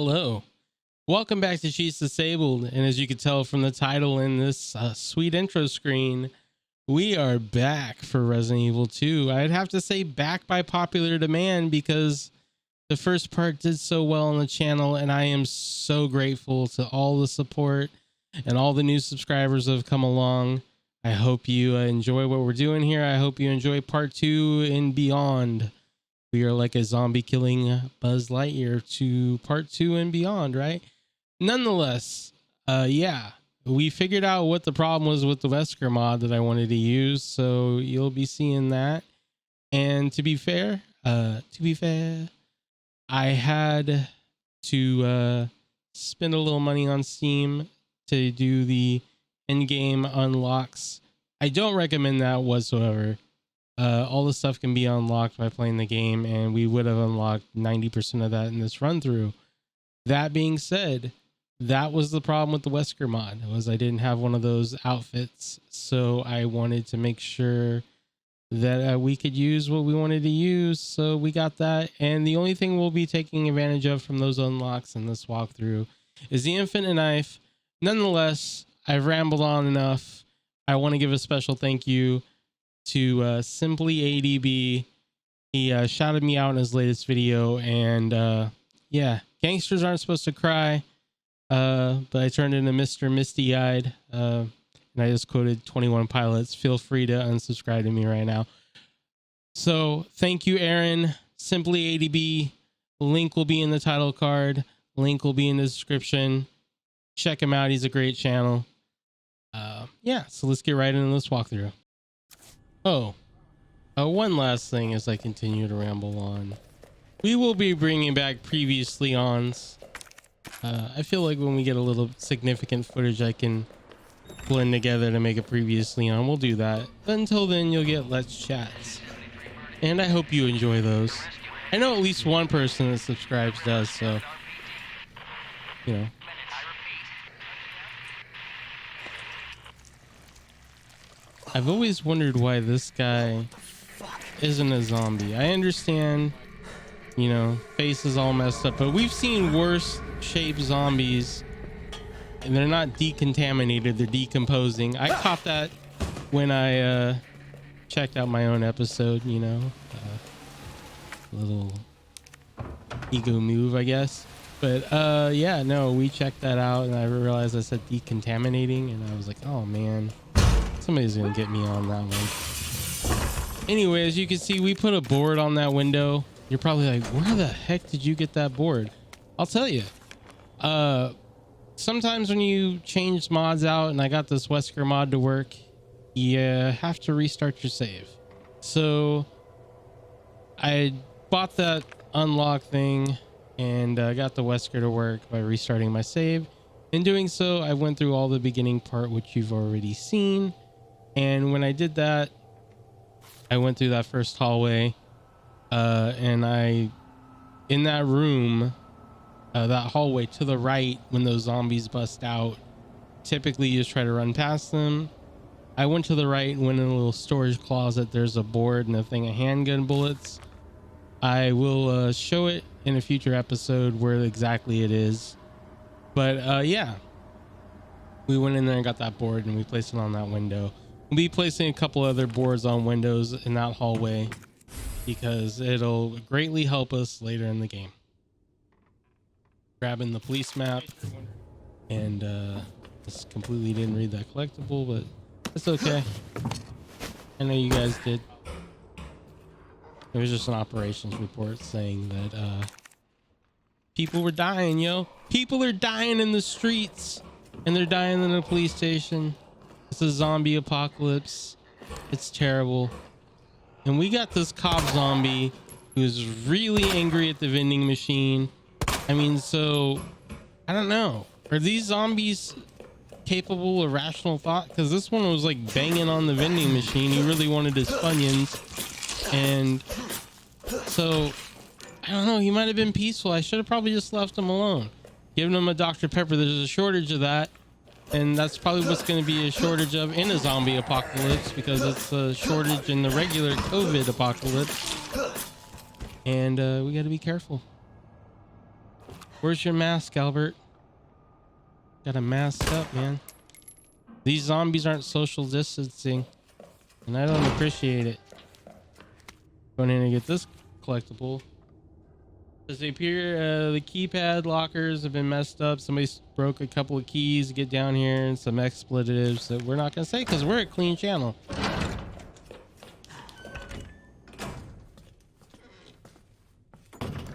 Hello, welcome back to She's Disabled, and as you can tell from the title and this sweet intro screen, we are back for Resident Evil 2. I'd have to say back by popular demand because the first part did so well on the channel, and I am so grateful to all the support and all the new subscribers that have come along. I hope you enjoy what we're doing here. I hope you enjoy part 2 and beyond. We are like a zombie killing Buzz Lightyear to part 2 and beyond, right? Nonetheless, yeah, we figured out what the problem was with the Wesker mod that I wanted to use, so you'll be seeing that. And to be fair, I had to spend a little money on Steam to do the in-game unlocks. I don't recommend that whatsoever. All the stuff can be unlocked by playing the game, and we would have unlocked 90% of that in this run through. That being said, that was the problem with the Wesker mod, was I didn't have one of those outfits, so I wanted to make sure that we could use what we wanted to use, so we got that. And the only thing we'll be taking advantage of from those unlocks in this walkthrough is the infinite knife. Nonetheless, I've rambled on enough. I want to give a special thank you to Simply ADB. He shouted me out in his latest video, and yeah, gangsters aren't supposed to cry, but I turned into Mr. Misty Eyed, and I just quoted 21 Pilots. Feel free to unsubscribe to me right now. So thank you, Aaron. Simply ADB. Link will be in the title card. Link will be in the description. Check him out. He's a great channel. Yeah, so let's get right into this walkthrough. Oh, one last thing as I continue to ramble on. We will be bringing back previously ons. I feel like when we get a little significant footage I can blend together to make a previously on, we'll do that. But until then, you'll get Let's Chats. And I hope you enjoy those. I know at least one person that subscribes does, so, you know. I've always wondered why this guy isn't a zombie. I understand, you know, face is all messed up, but we've seen worse shaped zombies, and they're not decontaminated, they're decomposing. I caught that when I checked out my own episode, you know, little ego move, I guess. But yeah, no, we checked that out, and I realized I said decontaminating, and I was like, oh man, somebody's gonna get me on that one. Anyway, as you can see, we put a board on that window. You're probably like, where the heck did you get that board? I'll tell you. Sometimes when you change mods out, and I got this Wesker mod to work, you have to restart your save. So I bought that unlock thing and got the Wesker to work by restarting my save. In doing so, I went through all the beginning part, which you've already seen. And when I did that, I went through that first hallway, and in that room, that hallway to the right, when those zombies bust out, typically you just try to run past them. I went to the right and went in a little storage closet. There's a board and a thing of handgun bullets. I will show it in a future episode where exactly it is. But yeah, we went in there and got that board, and we placed it on that window. We'll be placing a couple other boards on windows in that hallway because it'll greatly help us later in the game. Grabbing the police map, and just completely didn't read that collectible, but it's okay. I know you guys did. It was just an operations report saying that people were dying, yo. People are dying in the streets, and they're dying in a police station. It's a zombie apocalypse. It's terrible. And we got this cop zombie who's really angry at the vending machine. I mean, so I don't know. Are these zombies capable of rational thought? Because this one was like banging on the vending machine. He really wanted his Funyuns. And so I don't know. He might have been peaceful. I should have probably just left him alone. Given him a Dr. Pepper. There's a shortage of that. And that's probably what's going to be a shortage of in a zombie apocalypse, because it's a shortage in the regular COVID apocalypse. And we got to be careful. Where's your mask, Albert? Got a mask up, man. These zombies aren't social distancing, and I don't appreciate it. Going in and get this collectible. As they appear, the keypad lockers have been messed up. Somebody broke a couple of keys to get down here, and some expletives that we're not going to say because we're a clean channel.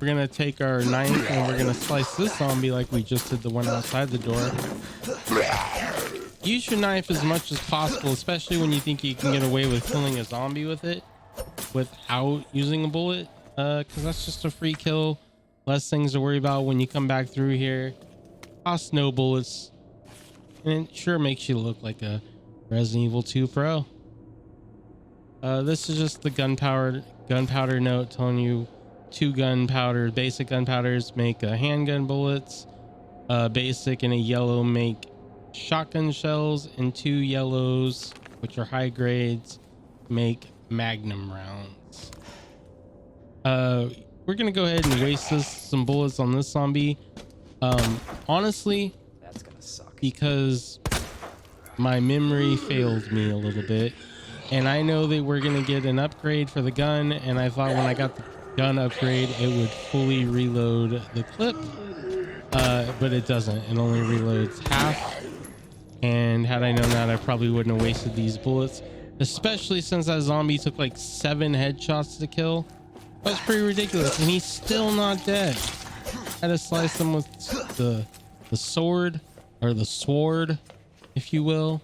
We're going to take our knife and we're going to slice this zombie like we just did the one outside the door. Use your knife as much as possible, especially when you think you can get away with killing a zombie with it without using a bullet, because that's just a free kill. Less things to worry about when you come back through here. Cost no bullets, and it sure makes you look like a Resident Evil 2 pro. This is just the gunpowder note telling you 2 gunpowder, basic gunpowders make handgun bullets, basic and a yellow make shotgun shells, and 2 yellows, which are high grades, make magnum rounds. We're gonna go ahead and waste some bullets on this zombie. Honestly, that's gonna suck because my memory failed me a little bit, and I know that we're gonna get an upgrade for the gun, and I thought when I got the gun upgrade it would fully reload the clip, but it doesn't. It only reloads half, and had I known that, I probably wouldn't have wasted these bullets, especially since that zombie took like 7 headshots to kill. That's pretty ridiculous, and he's still not dead. Had to slice him with the sword, or the sword, if you will.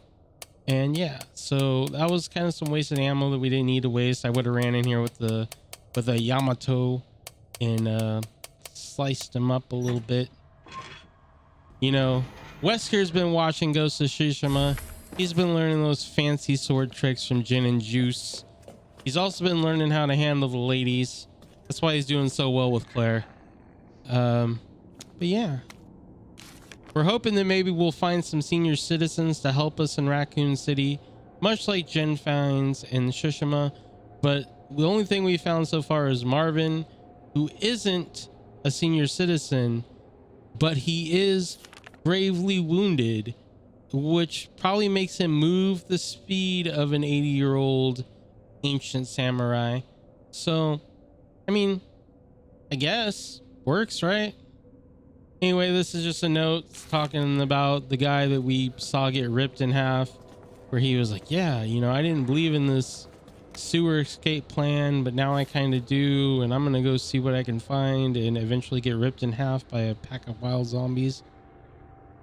And yeah, so that was kind of some wasted ammo that we didn't need to waste. I would have ran in here with a Yamato and sliced him up a little bit. You know, Wesker's been watching Ghost of Tsushima. He's been learning those fancy sword tricks from Gin and Juice. He's also been learning how to handle the ladies. That's why he's doing so well with Claire. But yeah, we're hoping that maybe we'll find some senior citizens to help us in Raccoon City, much like Jen finds in Tsushima. But the only thing we found so far is Marvin, who isn't a senior citizen, but he is gravely wounded, which probably makes him move the speed of an 80-year-old ancient samurai. So, I mean, I guess works, right? Anyway, this is just a note talking about the guy that we saw get ripped in half, where he was like, yeah, you know, I didn't believe in this sewer escape plan, but now I kind of do, and I'm gonna go see what I can find and eventually get ripped in half by a pack of wild zombies.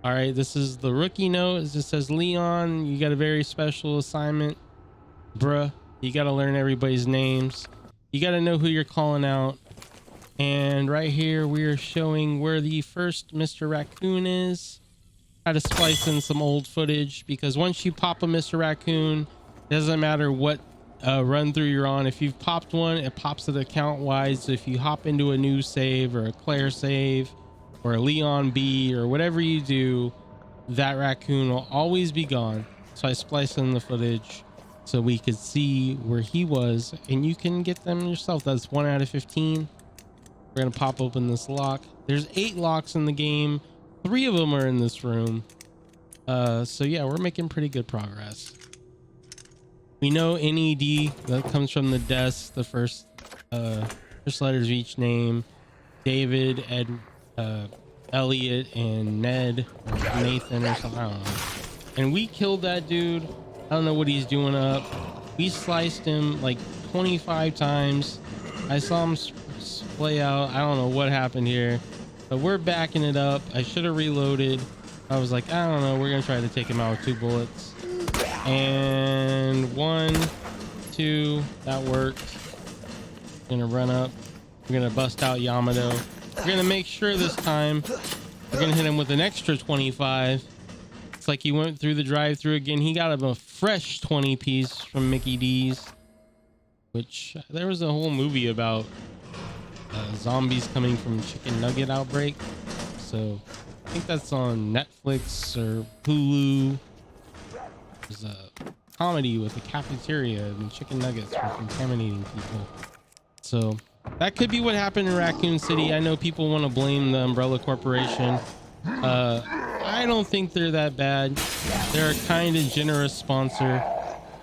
All right, this is the rookie note. It just says, Leon, you got a very special assignment, bruh. You got to learn everybody's names. You got to know who you're calling out. And right here, we are showing where the first Mr. Raccoon is. How to splice in some old footage, because once you pop a Mr. Raccoon, it doesn't matter what run through you're on. If you've popped one, it pops it account wise. So if you hop into a new save or a Claire save or a Leon B or whatever you do, that raccoon will always be gone. So I spliced in the footage so we could see where he was, and you can get them yourself. That's 1 out of 15. We're gonna pop open this lock. There's 8 locks in the game. 3 of them are in this room. So yeah, we're making pretty good progress. We know NED, that comes from the desk, the first letters of each name. David, Elliot, and Ned, or Nathan, or something, I don't know. And we killed that dude. I don't know what he's doing up. We sliced him like 25 times. I saw him splay out. I don't know what happened here, but we're backing it up. I should have reloaded. I was like, I don't know. We're going to try to take him out with 2 bullets. And 1, 2, that worked. We're going to run up. We're going to bust out Yamato. We're going to make sure this time we're going to hit him with an extra 25. It's like he went through the drive-thru again. He got a fresh 20 piece from Mickey D's, which there was a whole movie about zombies coming from chicken nugget outbreak. So I think that's on Netflix or Hulu. There's a comedy with a cafeteria and chicken nuggets were contaminating people. So That could be what happened in Raccoon City. I know people want to blame the Umbrella Corporation. I don't think they're that bad. They're a kind and generous sponsor.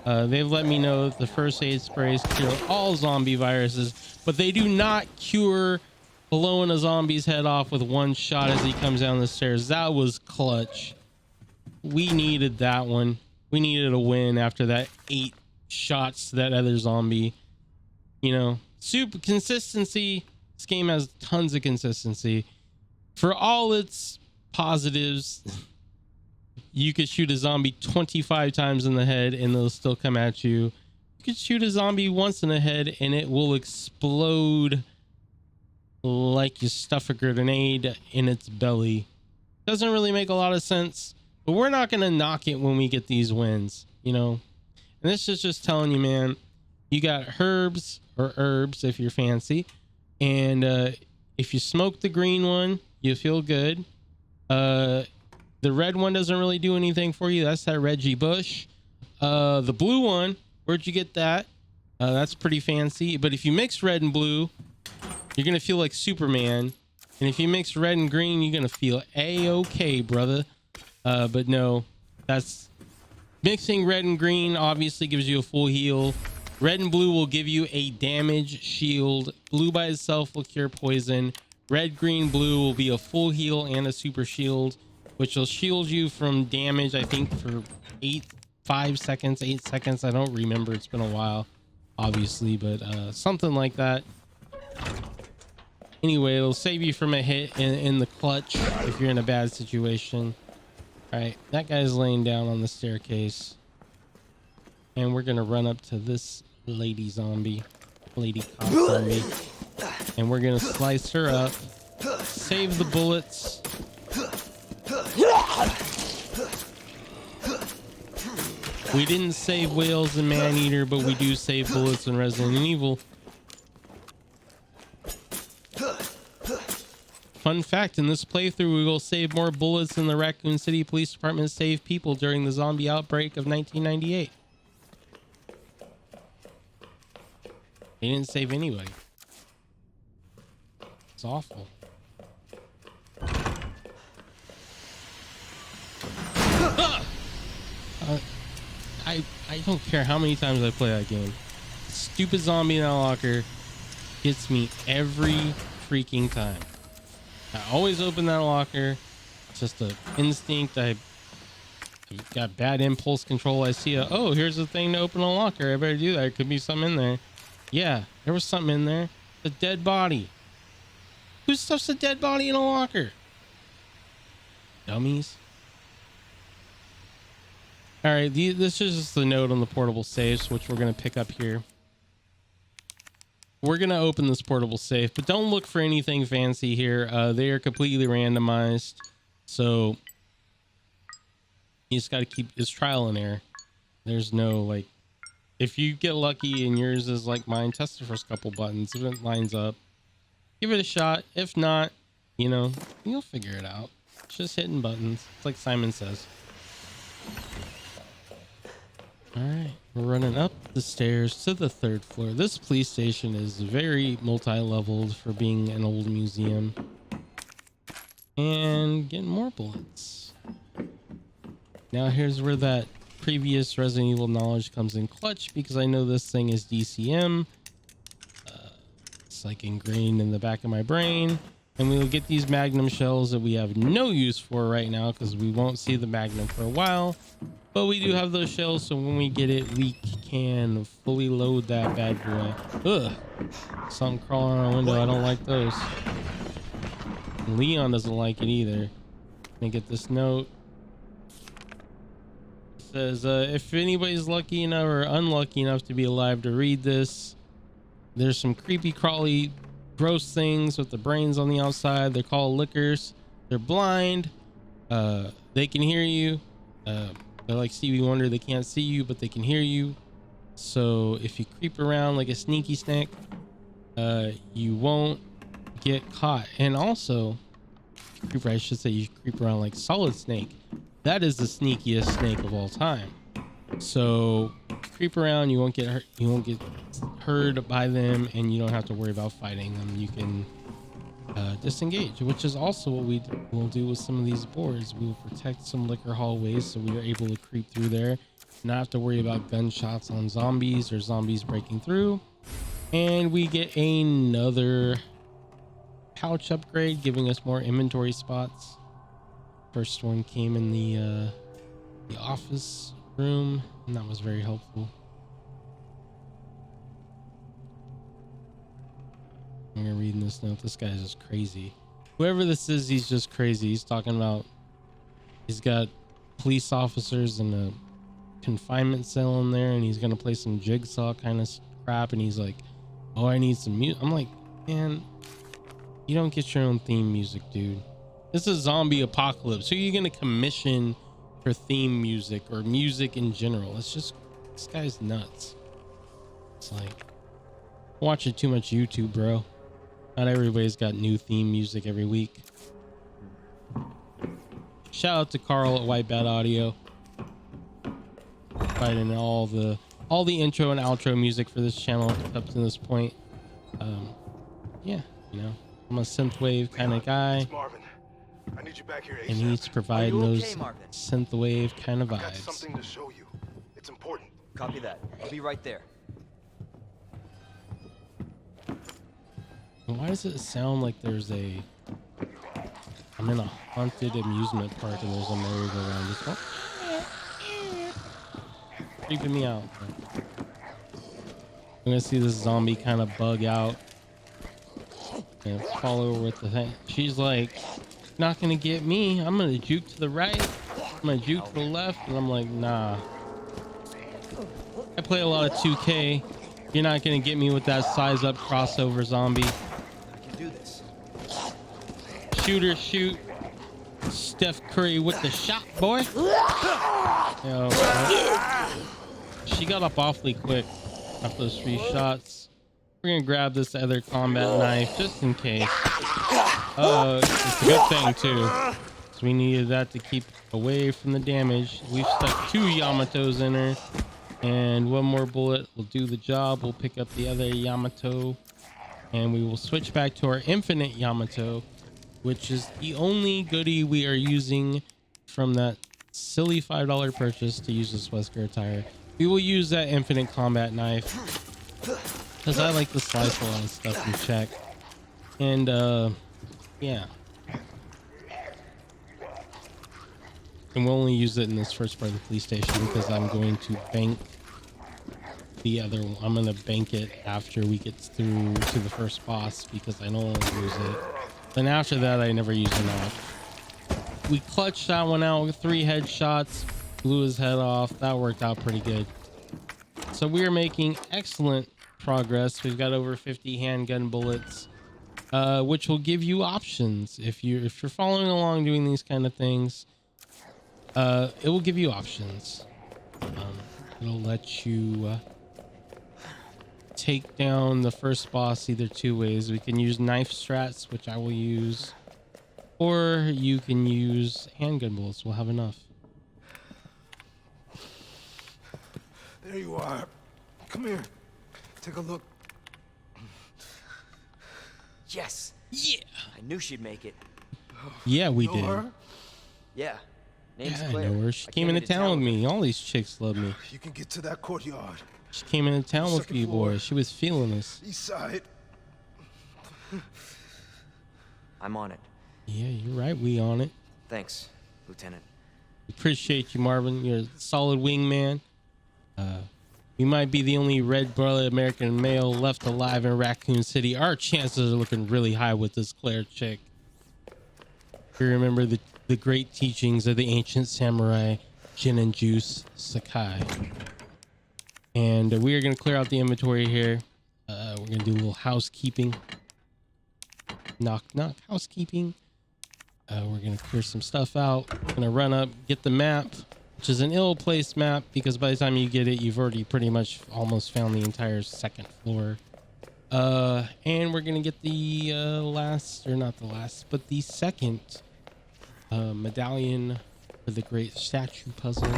They've let me know that the first aid sprays cure all zombie viruses, but they do not cure blowing a zombie's head off with one shot as he comes down the stairs. That was clutch. We needed that one. We needed a win after that 8 shots to that other zombie. You know, super consistency. This game has tons of consistency. For all its positives, you could shoot a zombie 25 times in the head and they'll still come at you. You could shoot a zombie once in the head and it will explode like you stuff a grenade in its belly. Doesn't really make a lot of sense, but we're not going to knock it when we get these wins, you know? And this is just telling you, man, you got herbs or herbs if you're fancy. And if you smoke the green one, you feel good. The red one doesn't really do anything for you. That's that Reggie Bush. The blue one, where'd you get that? That's pretty fancy. But if you mix red and blue, you're going to feel like Superman. And if you mix red and green, you're going to feel A-okay, brother. But no, that's mixing red and green obviously gives you a full heal. Red and blue will give you a damage shield. Blue by itself will cure poison. Red, green, blue will be a full heal and a super shield, which will shield you from damage, I think, for 8 seconds. I don't remember. It's been a while, obviously, but something like that. Anyway, it'll save you from a hit in the clutch if you're in a bad situation. All right, that guy's laying down on the staircase. And we're going to run up to this lady cop zombie. And we're going to slice her up. Save the bullets. We didn't save whales in Maneater, but we do save bullets in Resident Evil. Fun fact, in this playthrough, we will save more bullets than the Raccoon City Police Department saved people during the zombie outbreak of 1998. They didn't save anybody. It's awful. I don't care how many times I play that game. Stupid zombie in that locker gets me every freaking time. I always open that locker. It's just an instinct. I've got bad impulse control. I see oh, here's the thing to open a locker. I better do that. There could be something in there. Yeah, there was something in there. A dead body. Who stuffs a dead body in a locker? Dummies. All right, this is just the note on the portable safes, which we're going to pick up here. We're going to open this portable safe, but don't look for anything fancy here. They are completely randomized. So you just got to keep this trial and error. There's no, like, if you get lucky and yours is like mine, test the first couple buttons. If it lines up, give it a shot. If not, you know, you'll figure it out. It's just hitting buttons. It's like Simon Says. All right, we're running up the stairs to the 3rd floor. This police station is very multi-leveled for being an old museum. And getting more bullets. Now here's where that previous Resident Evil knowledge comes in clutch, because I know this thing is DCM. It's like ingrained in the back of my brain. And we will get these Magnum shells that we have no use for right now because we won't see the Magnum for a while. But we do have those shells, so when we get it, we can fully load that bad boy. Ugh. Something crawling on our window. I don't like those. Leon doesn't like it either. Let me get this note. It says, if anybody's lucky enough or unlucky enough to be alive to read this, there's some creepy crawly gross things with the brains on the outside. They're called lickers. They're blind. They can hear you. They're like Stevie Wonder. They can't see you, but they can hear you. So if you creep around like a sneaky snake, you won't get caught. And also, I should say you creep around like Solid Snake. That is the sneakiest snake of all time. So creep around, you won't get hurt. You won't get heard by them and you don't have to worry about fighting them. You can disengage, which is also what we will do with some of these boards. We will protect some liquor hallways so we are able to creep through there, not have to worry about gunshots on zombies or zombies breaking through. And we get another pouch upgrade, giving us more inventory spots. First one came in the office room, and that was very helpful. I'm gonna read this note. This guy's just crazy. Whoever this is, he's just crazy. He's talking about he's got police officers in a confinement cell in there, and he's gonna play some jigsaw kind of crap, and he's like, oh, I need some music. I'm like, man, you don't get your own theme music, dude. This is zombie apocalypse. Who are you gonna commission for theme music or music in general? It's just, this guy's nuts. It's like watching too much YouTube, bro. Not everybody's got new theme music every week. Shout out to Carl at White Bat Audio, providing all the intro and outro music for this channel up to this point. Yeah, you know, I'm a synthwave kind of guy, I need you back here, and he's providing those synthwave kind of I've got vibes. something to show you. It's important. Copy that. I'll be right there. Why does it sound like I'm in a haunted amusement park and there's a merry-go-round? Just creeping me out. I'm gonna see this zombie kind of bug out and follow her with the thing. She's like, not gonna get me. I'm gonna juke to the right, I'm gonna juke to the left, and I'm like, nah. I play a lot of 2K. You're not gonna get me with that size up crossover zombie. Do this. Shooter shoot. Steph Curry with the shot, boy. Yo, she got up awfully quick after those 3 shots. We're gonna grab this other combat knife just in case. It's a good thing too. So we needed that to keep away from the damage. We've stuck 2 Yamatos in her, and 1 more bullet will do the job. We'll pick up the other Yamato, and we will switch back to our infinite Yamato, which is the only goodie we are using from that silly $5 purchase to use this Wesker attire. We will use that infinite combat knife because I like to slice a lot of stuff in check. And yeah, and we'll only use it in this first part of the police station because I'm going to bank the other one. I'm gonna bank it after we get through to the first boss because I don't want to lose it. Then after that, I never use it off. We clutched that one out with 3 headshots, blew his head off. That worked out pretty good. So we are making excellent progress. We've got over 50 handgun bullets, which will give you options. If you're following along doing these kind of things, it will give you options. It'll let you take down the first boss either 2 ways. We can use knife strats, which I will use, or you can use handgun bullets. We'll have enough. There you are. Come here. Take a look. Yes. Yeah. I knew she'd make it. Yeah, we Know did. her? Yeah. Name's Yeah, I Claire. know her. She came into town with me. All these chicks love me. You can get to that courtyard. She came into town with Second you, floor. boy. She was feeling us. East side. I'm on it. Yeah, you're right. We on it. Thanks, Lieutenant. Appreciate you, Marvin. You're a solid wingman. We might be the only red-blooded American male left alive in Raccoon City. Our chances are looking really high with this Claire chick. You remember the great teachings of the ancient samurai, Gin and Juice Sakai. And we are going to clear out the inventory here. We're going to do a little housekeeping. Knock, knock, housekeeping. We're going to clear some stuff out. Going to run up, get the map, which is an ill-placed map because by the time you get it, you've already pretty much almost found the entire 2nd floor. And we're going to get the the second medallion for the great statue puzzle.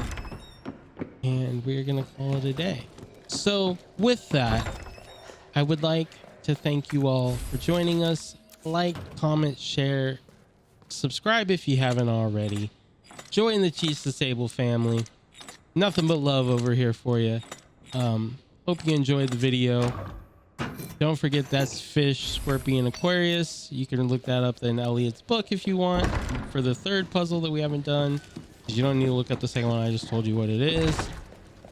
And we're going to call it a day. So with that, I would like to thank you all for joining us. Like, comment, share, subscribe if you haven't already. Join the Cheese Disable family. Nothing but love over here for you. Hope you enjoyed the video. Don't forget that's Fish, Scorpion, Aquarius. You can look that up in Elliot's book if you want for the third puzzle that we haven't done. You don't need to look up the second one. I just told you what it is.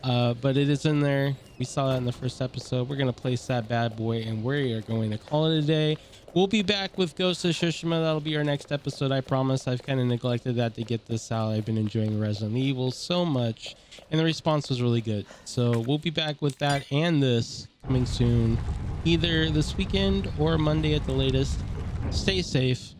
But it is in there. We saw that in the first episode. We're going to place that bad boy and we are going to call it a day. We'll be back with Ghost of Tsushima. That'll be our next episode. I promise. I've kind of neglected that to get this out. I've been enjoying Resident Evil so much and the response was really good. So we'll be back with that and this coming soon, either this weekend or Monday at the latest. Stay safe.